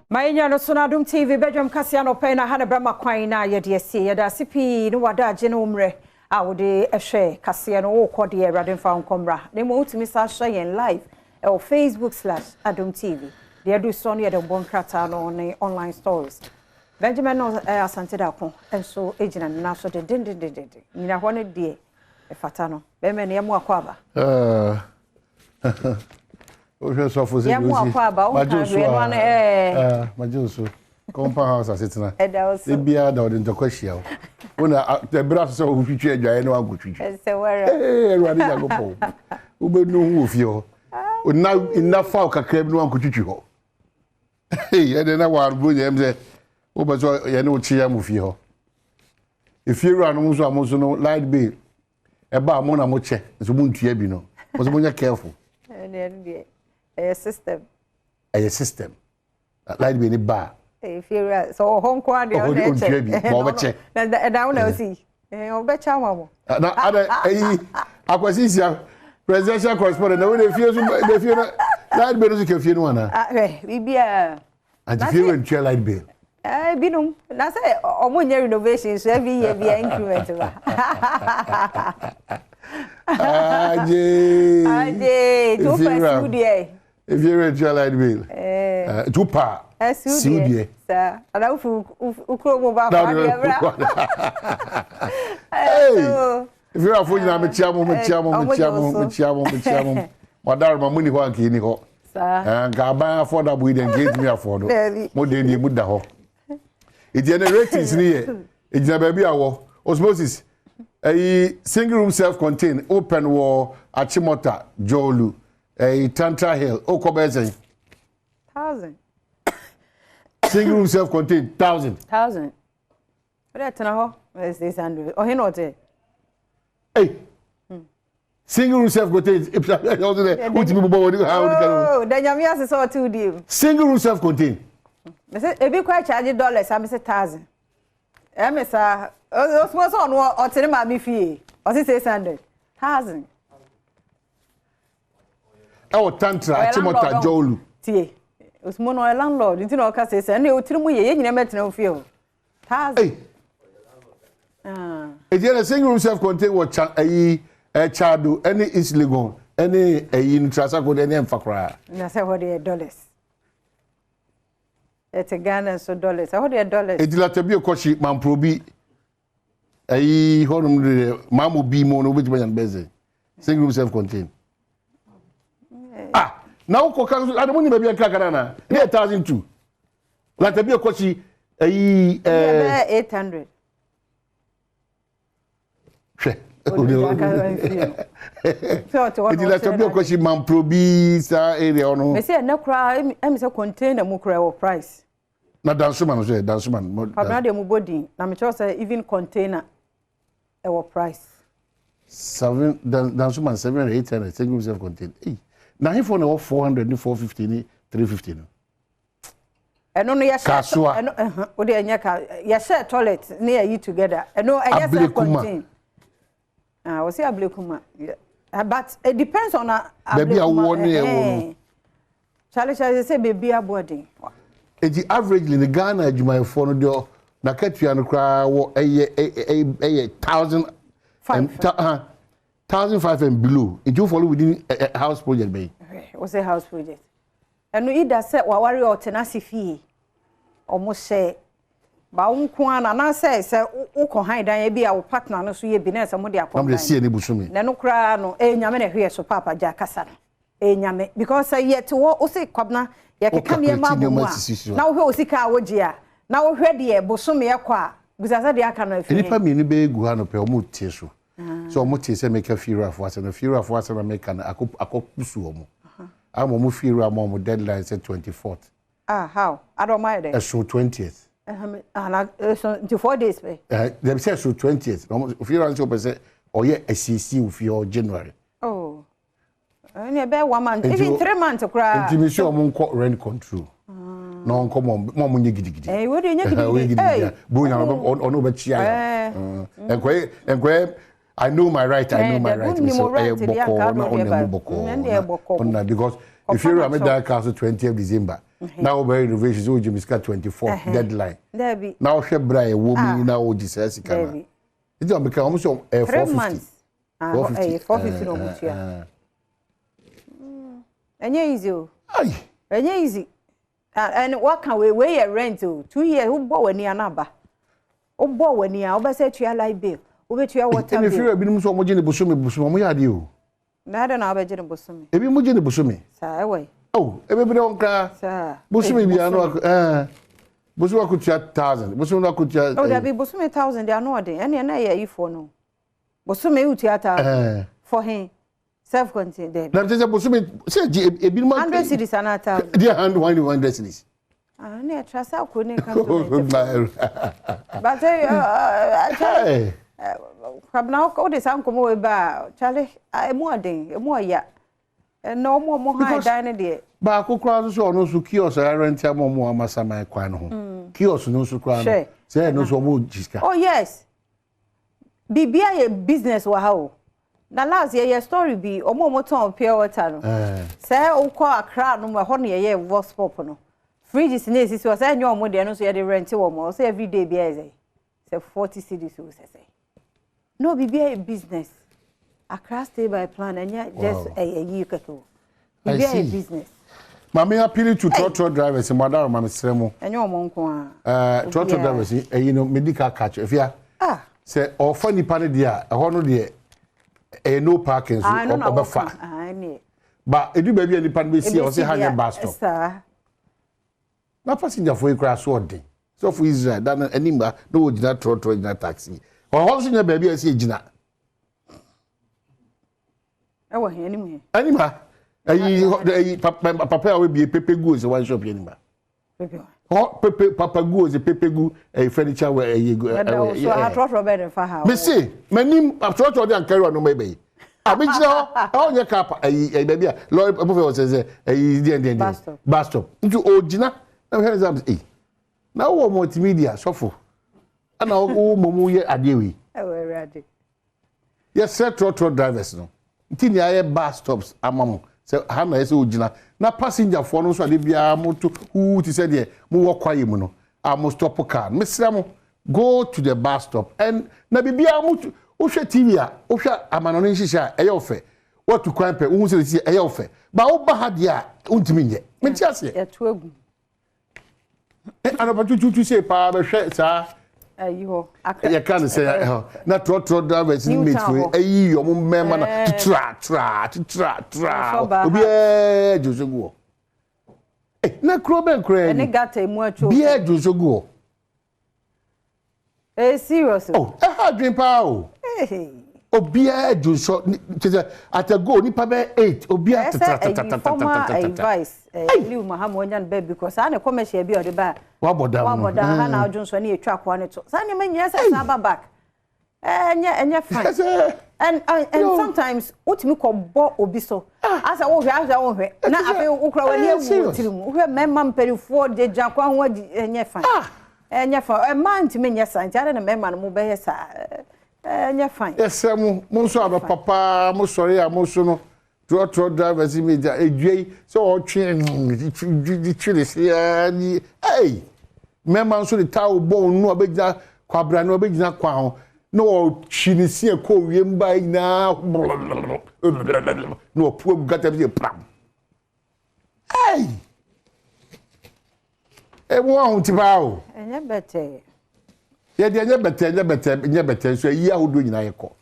Mainya no sona Adom TV Badwam kase anopai na ha ne brama kwan na ye de asie ye da sipi no wada age no umre a wo de ehwe kase no wo kode e radin fa nkomra ne mo utimi sa hwe yen live e o Facebook/Adom TV de do so no ye de bon krata no ne online stories Benjamin no asante da ko enso ejina na so de nyina ho ne de e fata no be me ne mo akwa aba Oje só fazer isso. Majuso. Compound house asetina. E bia da ode ntokwasia. Una the brass so hutwitwe adwae no agutwitwe. Ese were. Erwade yagopo. Ubenu hu ofie ho. Una ina fa kakra bi no agutwitwe ho. Ye de na warbo nyem se. Obaso ye ne uchi ya mu fie ho. Efie ru anu so amoso no light bill. E ba mo na mo che. So mu ntua bi no. Mo so mo nya careful. A system. A system. Light be ni bar. If you so home quad on the and down now see. Obecha mamo. Na ada akwasisia presidential correspondent na we dey feel light be no so feel no na. Bibia. And if you want light be. Binum. Na say omonye renovation so every year be increment ba. Aje, tu faz dia. If you read your light bill, tupa, Sudie, sir. And I ukromo ba Hey, if you are following, I'm a chairman. Madam, my money one key, Nico. And Gaba affordable with engage me afford. More than you would the It generates near. It's a baby hour. Osmosis. A single room self-contained open wall Achimota Jolu a Tantra Hill Okobeze 1,000 single room self-contained 1,000 What na is this 100 or he not there hey single room self-contained oh then you saw 2 deal single room self-contained me say e be quite charge dollars I me say 1,000 me say Osmo so no o tiri ma mi fie. O si 600,000. O Tantra Chimota Jolu. Tie. Osmo no landlord, nti no ka say na o tiri mu ye nyina metena fie o. 1,000. Hey. E dey single room self contained what chado any is legon any in Trasako any emfakra. Na say what the dollars. It's a Ghana so dollars. How the dollars? E dilata bi okoshi man probi honum de mamu bi mo no beti ban beze single room self contained now ko kan adamu ni be kakara na 1,002 la tabi okochi 800 it la tabi okochi man probi sa area ono me say na kra em say container mu kra wo price na dansuman so dansuman na de mu body na me say even container our price 7 dansuman 700 800 single self contained na he for no 400 ni 450 ni 350 no eno no ya share eno o de anya ka ya share toilet na ya together eno anya self contained we say ablekuma but it depends on baby a one no Charlie say baby a body the average in the Ghana adwuma for no de na katua no kra wo 1,500 and below it you follow within a house project bay we say house project and we either say wa worry or tenasi fee almost say ba unko ana na say ukọ han dan ya bi a wo partner no so ye bi na say mo de akọ na see ni busumi na no kra no nyame na hwe so papa ja kasa no nyame because yet wo say kwabna ya keka ne ma mo na wo hwe osika wo gia na wo hwe de busumi ekọ a gusasa de aka na afi nipa mi ni be egu ha no pe o mo tie so so o mo tie se make fear of what na fear of what na make na akopusu o mo am mo fear am mo deadline say 24th how Adom my day so 20th so 24 days pe they say so 20th fear am so say o ye ACC of your January oh any be 1 month even 3 months kra intimation o mo rent control no come on mo nye gidigidi we dey nye gidigidi bo nya ono be chia enkwe I know my right so boko na on boko because if you remember that castle 20th December now very innovations o Jimmy 24 deadline now she bra e wo mi na o Jesus kana it don become almost 450 450 no mutua enye easy o enye easy and what can we rent 2 years who bought when anaba o bought when ya obese tua light bill obetua water bill if you be so mo je ne bosomi mo ya de o na de na obeje ne bosomi ebi mo je ne bosomi sa ewe oh ebe bi don ka sa bosomi bi anu bosomi akutua 1000 bosomi akutua oh there be bosomi 1000 they are no de ene na ye ifo no bosomi utua 1000 for him self contained there na tell bosomi say ebi mo 100 cities anata they hand 100 cities na trust ko ne kan to but hey kwabna ko de sam komo we ba chale emu oya no mo ha dan de ba kokura so no so kiosk rent mo amasama kwan no kiosk no so kwan no say no so mo jiska oh yes bibia ye business wa ha o na last year story bi omo ton pure water no say o ko akra no ho ne ye vox pop no fridges na esisi o say nyo omo de no so ye de rent wo mo say every day bi say 40 cities so say no bibia a business across stay by plan and just a year ago bibia a business mama appeal to trotro drivers madam mama sremo enyo mo nko trotro drivers you know medical catch if ya say or funny pan dia ho no de no parking so obefa ba edu ba bia ni pan be see o say hanya bus stop na passenger for ikra so odin so for Israel dan anima no ojina trotro ojina taxi o so nya baby asi ejina ewo he animu he anima ayi papa we bi pepe goods one shop anima pepe pepe papa goods pepe gu furniture we ayi so ha trotro be den fa ha me see manim trotro dey carry on no maybe abijina o nya kapa ayi baby lawyer papa say ayi den bus stop ntu ojina na here exams na wo multimedia sofo ana wo momu ye adewi ewerade yes trotro drivers no ntini aye bus stops amamu say ha na ese ogina na passenger for no so ade bia moto who ti say de mo wo kwaye mu no am stop car mesra mo go to the bus stop and na bibia mo wo hwe TV a wo hwe amanono nhihia eye ofe what to kwan pe wo se eye ofe ba wo ba ha dia untimi nye menti ase e to agu ana patutu say pa be hwe sa ayiho ya kan say na trotro drivers ni meet we ayi yo mo memma na tra obi jojogu na kroben kre ni gata emu acho bi jojogu serious ha dream pa o obi jojo atago ni pa be 8 obi advice liu mahamo onyan be because ana commercial bi ode ba waboda ha na adwonso na etwa kwa ne to sane manya say back enya fine and sometimes utimi ko bo obi so asa wo hwe na afi ukra wani ewu tirimu hwe memma mperifo de jakwa ho enya fine enya fine man timi nya santi ara na memma no mo be ye sa enya fine esemu mo so aba papa mo sori a mo so no trotro drivers media edwei so o twi sia ni hey memma so de tawo bo nu obegina kwabra no obegina kwa ho no chinisi ko wiem bai na no pu gata bi pram hey e mo ahun ti ba o enya bete ye de enya bete so yi ahodo nyina ye ko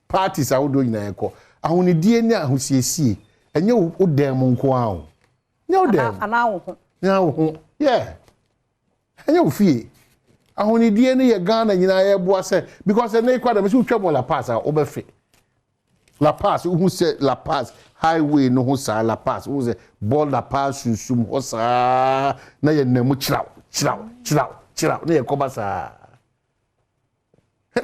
parties ahodo nyina ye ko ahun die ni ahusiesie enye o dem nko ahun nye o dem ana wo nya wo yeah enye o fie ahun die ni ye Ghana nyina ye boa se because na ikwa da me so twam La Paz o be fe La Paz who say La Paz highway no ho sa La Paz who say ball La Paz susum ho sa na ye namu chiraw na ye koba sa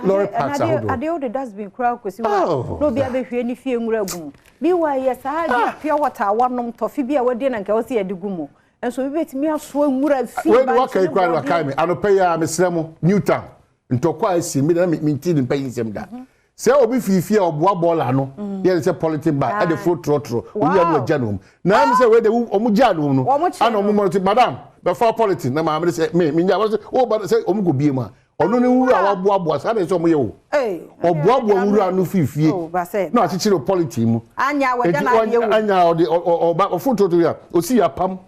Lord Parks ade the dustbin crowd kwesi no bia be hwe ni fie nwura gum bi wa ye sa ade pure water wanom tofi bia wade na nka wo se ye de gumo enso bi betimi aso nwura fie ba we wakai kwa wakai me anope ya mesremo Newtown ntokwa esi mi na minti ni mpayin sem da say obi fifia oboa bola no ye say politics ba e dey flow trotro obi anu ajanum na am say we dey omu janum no ana omu mo madam be for politics na ma say me nya o ba say omu go bie ma ono ne wura wa boa sa dey say omu ye o oboa wura no fifie na achichiro politics mu anya we da na ye wo anya o ba o foto to ya o si ya pam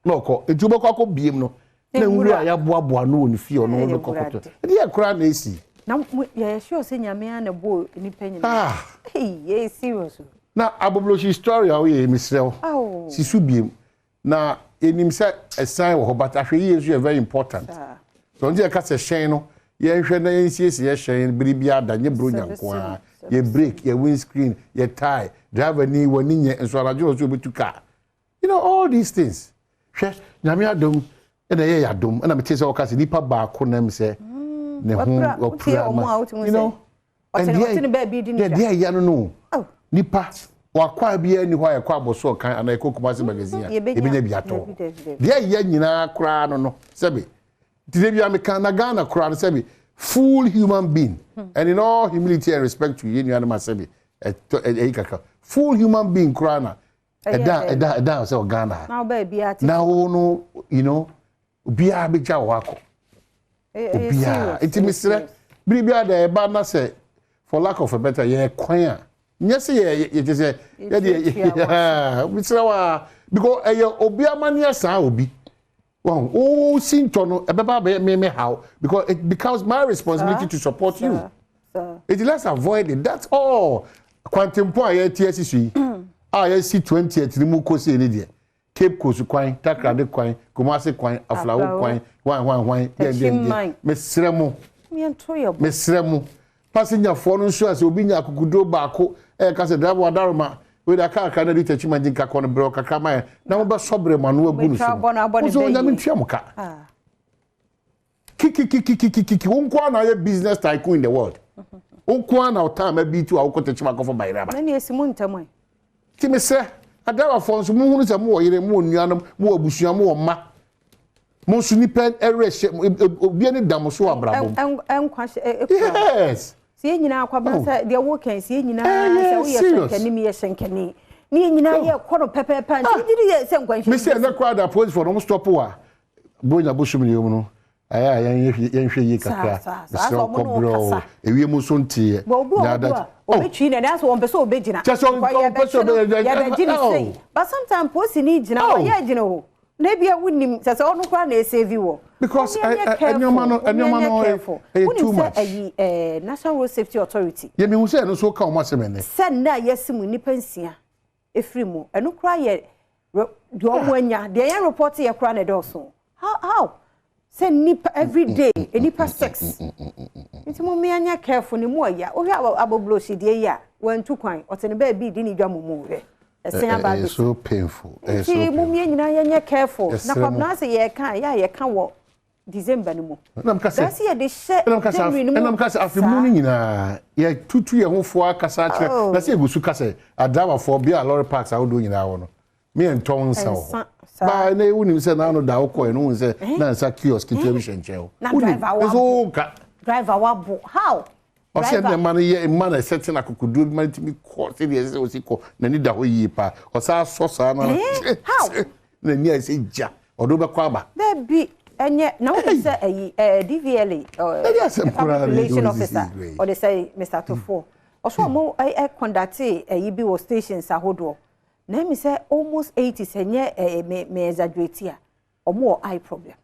na okọ eju boko akọ biem no na wura ya boa no oni fie ono no kokoto e dey kura na esi na ya sure say nyame an bo ni panyina hey serious na abobloshi story awo ye misrel si subiem na enim say esan wo but ahwe yesu very important so nje ka se hyen no ye hwe na yensiesi ye hyen biribia da nye bro nyanko a ye brake ye windscreen ye tie driver ni woni nye enso arajo so betuka you know all these things hwe nyame adom e na ye adom na me tese o ka se nipa ba ko na me se ne ho opura you know and the ya no nipa wakwa bia ni ho ya kwa boso kan ana ekokumase magazine ebinya bia to the ya nyina kra no sebe dide bia me kan na Ghana kra no sebe full human being and in all humility and respect to you animal sebe kaka full human being kra na eda say Ghana now be bia now no you know bia be ja wako bia intimisre bia da eba na say for lack of a better ye kwan yes ye just say because obi amani asa obi wow oh sintono ebeba me how because it becomes my responsibility to support you it let's avoid it that's all quantum point ye TSC ah see 20th ni mu ko se ni de Cape Coast kwan Takrade kwan Kumasi kwan Aflawo kwan wan den me sremo passenger for no sure as obi nya akukudo baako ka se driver wadaroma we da car na rita chima jinka kono bro kakra ma na mo ba sobre manu agu no so nya me ntwa mo ka kiki wonko na ye business tycoon in the world wonko na otama bi tu awko techima ko for bayraba na ne esimu ntamai ti me se adawa for so mu hunu se mo yire mo nuanom mo abusua mo ma mo su ni pen ereshe obi ani dam so abrabom enkwa yes sie nyina akwaba say de wo kan sie nyina say wo ye shenkani mi ye shenkani ni nyina ye kono pepepe anti didi ye se nkwan me say na crowd approach for no stop wa bonya boshum ni mu no aya yan hwe yi kakra so ko bro ewie mu so ntie na that obetwi na na so won pese obegina ya be gini say but sometimes posi ni gina wa ya gina ho na bia wunim say so no kwa na save wo because anyoma no too much National Road Safety Authority ye me hu say no so ka o masem ne sen na yesimu nipa nsia efrimu eno kra ye do omwanya de yan report ye kra na doso how send nipa every day nipa sex nti mo me anya careful ni mo ya o hwa aboblo sidie ya wantu kwan otene ba bi di ni dwa momu we it's so painful it's so mo me nyina anya careful na kwabna se ye kan ye kan wo December ni mo na mkase that's ye de she na mkase afimu ni nyina ye tutu ye hofo akasa kire na se egusu kase adama for bia lorry parks awodo nyina wo no me enton sa wo ba na ewuni se na no da wo no se na nsa kiosk television cheo na driver wa bo how o se na man ye man setting akukudu man timi ko se de se o si ko na ni da ho yi pa o sa so sa na how na ni ase ja odo be kwa ba baby enye na wo say DVLA population officer or they say Mr. Tofo also mo conduct bi wo stations ahodo na me say almost 80 senye me exaggerate a omo eye problem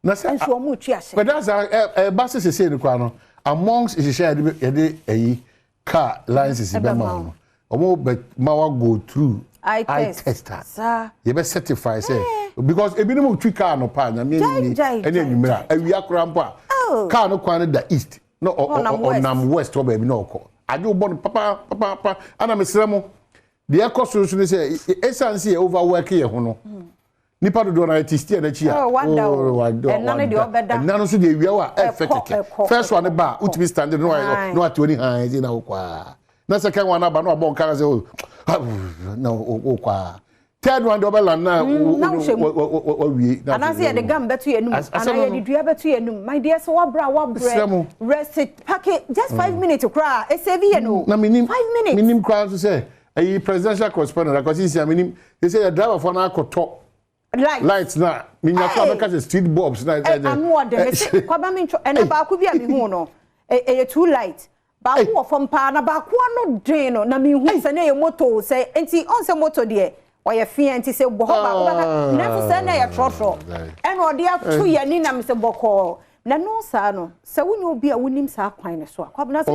na say so omo twa hye but that's buses say ni kwa no amongst is share de car licenses be ma no omo be ma wa go through eye tester sir you be certify say because ebi no twi car no pa na me ni ene nwumira awi akora mpo a car no kwan da east no on west or baby no ko ade wo bon papa ana mesremo the cost so ni say essence e overwork ye ho no nipa do na artist e na chi a none de obeda none so de wia wa effect first one ba utimi stand no at oni han e na wo kwa na second one ba no abon kara say no wo kwa third one double and now we and I see the gum betu enum and I the dua betu enum my dear so wabra rest it packet just 5 minutes to cry e save you know 5 minutes minim cry to say a presidential correspondent because he say minim they say the driver for na koto lights na minya kwa because street bulbs na I'm what them say kwaba me and ba ku bia me hu no e too light ba ku from pa na ba ku no drain no na me hu say na e moto say enti on say moto de or your fiancé say boho never say na your trotro and or dia to ya ni na me say boko na no sa no say woni obi a wonim sa kwan ne so akwabna say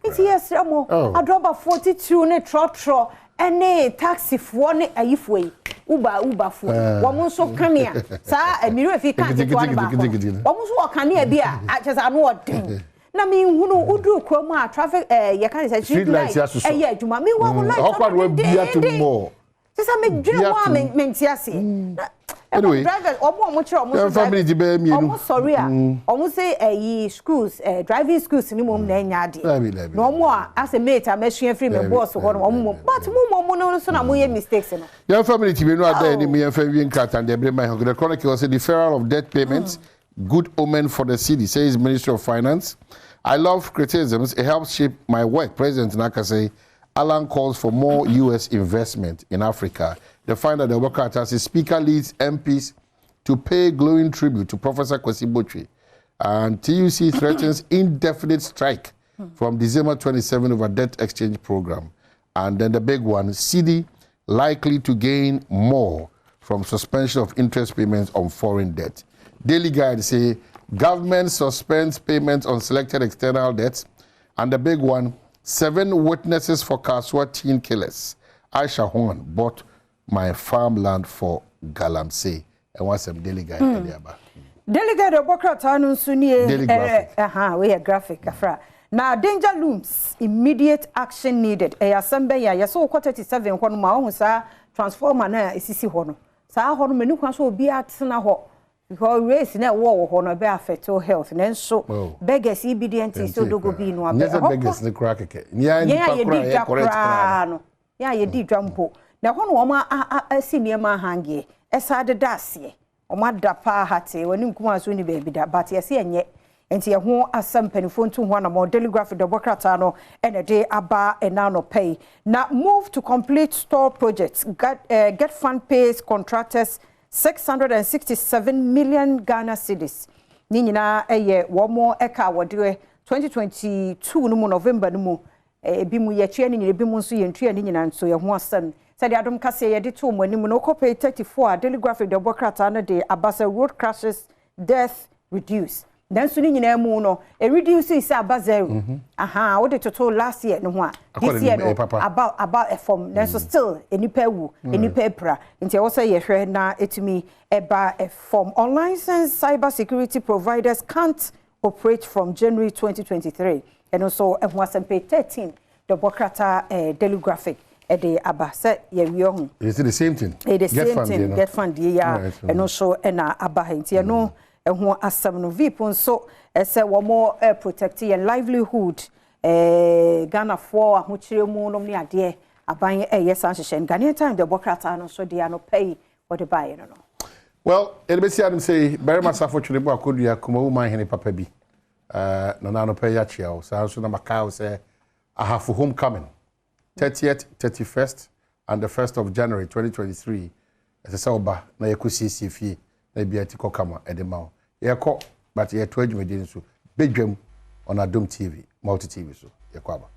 it's yes amo adroba 42 ne trotro ene taxi fo ne ayifo uber fo wo mo so kanea sa emiro fi kan to ba wo mo so kanea bi a achesa no odin na me hunu udu krom a traffic ye kan say street light eh adwuma me wo light okwa bia to more say me dwene wo me ntiase anyway driver omo kire omo family di be mienu omo sorry a omo say schools driving schools ni mom na nya ade no omo a as a mate a mesua free me boss ho no omo but mo no so na mo ye mistakes no your family ti be no ada ni me fa wi nkata and the my the chronicle say deferral of debt payments good omen for the city, says Ministry of Finance. I love criticisms. It helps shape my work. President Naka say, Alan calls for more U.S. investment in Africa. They find that the worker as Speaker leads MPs to pay glowing tribute to Professor Kwesi Botwe. And TUC threatens indefinite strike from December 27 over debt exchange program. And then the big one, CD likely to gain more from suspension of interest payments on foreign debt. Daily Guide say government suspends payments on selected external debts. And the big one, 7 witnesses for Kaswa teen killers. Aisha Horn bought my farmland for Galamsey. And what's some Daily Guide? Daily Guide Obokrata Nunsuni. Daily graphic. We are graphic. Now, danger looms. Immediate action needed. Assembly, ya so 37 kwa numa o sa transformer na esisi ho no. Sa ho no menu kwa so obi atena ho. Because race na wo ho no be affect health. Nenso beggars obedient so dogo bi no abe. Yes, beggars ne crack ke. Nya correct no. Ya ye di dwampo. Na ho no o asi niema hangie. Esa de dasie. O ma da pa hate wani nkuma so ni baby da but yesi enye. Enti ye ho asem panifo ntu ho na mo telegraph de bokrata no ene de aba ena no pay. Na move to complete store projects. Get fund pays contractors 667 million Ghana cedis. Ni nyina eye wo mo eka wode 2022 no November no mu bi mu ye tue ni nyina bi mu nso ye ntue ni nyina nso ye ho asem. Said Adom kase ye de to mo ni mu no copy 34 telegraphic de bokrata na de abasa road crashes death reduce. Then so ni nyina mu no e reduce is abazero. Aha wo de toto last year no ho a this year no about a form then so still enipa wu enipa pra nti wo say ye hwe na etumi eba a form. Unlicensed cyber security providers can't operate from January 2023 and also e ho asempe 13 the bokrata telegraphic e de abasa ye wi ho. Is it the same thing? The same thing get fund ya and also na aba nti no eho asem no vipon so ese wo mo protect your livelihood Ghana for ahochire mu no ne ade aban yes anhyehyɛ Ghanaian time the bokrata no so dia no pay for the buy no. Well, it be see say very much unfortunately bo akodua kuma wo man hene papa bi na no pay ya chia so so na makao say I have homecoming 30th 31st and the 1st of January 2023 as a soba na yakusisi fie na bia ti kokama edema ye ko but ye to adwumedi nso bedwam on Adom TV multi TV so ye ko aba